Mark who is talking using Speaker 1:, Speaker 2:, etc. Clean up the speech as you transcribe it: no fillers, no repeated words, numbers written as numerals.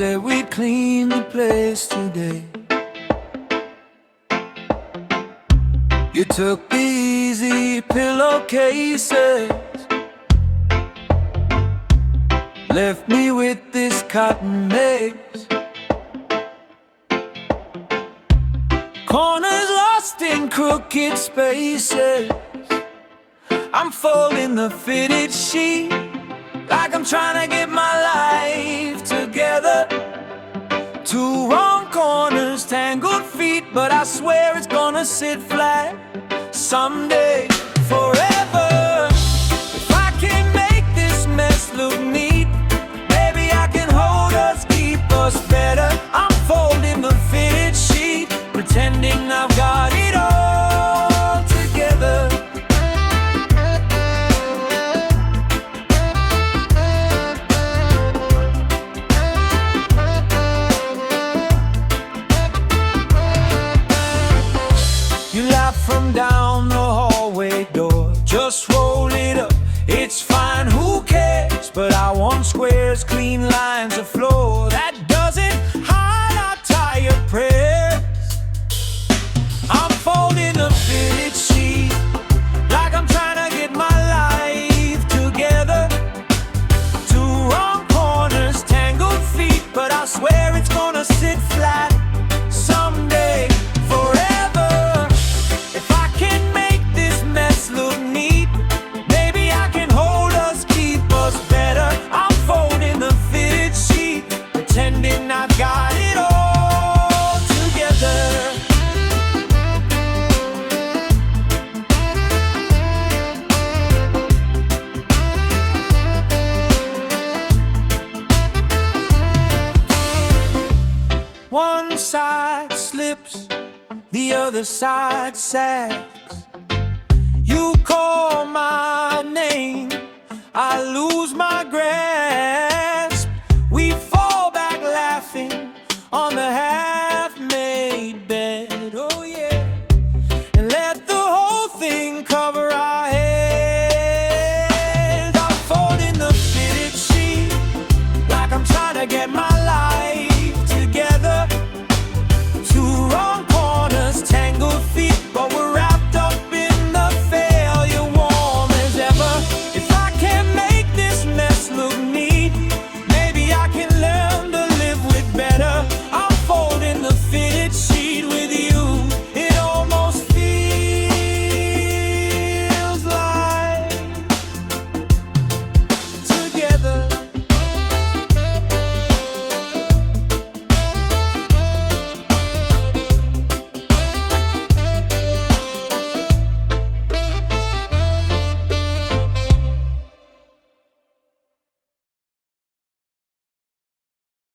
Speaker 1: said we'd clean the place today. You took the easy pillowcases, left me with this cotton maze. Corners lost in crooked spaces. I'm folding the fitted sheet like I'm trying to get my life together. Two wrong corners, tangled feet, but I swear it's gonna sit flat someday, forever. If I can make this mess look neat, maybe I can hold us, keep us better. I'm folding the fitted sheet, pretending I've got it all together. You laugh from down the hallway door. Just roll it up, it's fine, who cares? But I want squares, clean lines of floor that doesn't hide our tired prayers. I'm folding a fitted sheet like I'm trying to get my life together. Two wrong corners, tangled feet, but I swear it's gonna sit flat someday, forever. If I can make this mess look neat, maybe I can hold us, keep us better. I'm folding the fitted sheet, pretending I've got it all together. One side slips, the other side sags. You call my name, I lose my grasp. We fall back laughing on the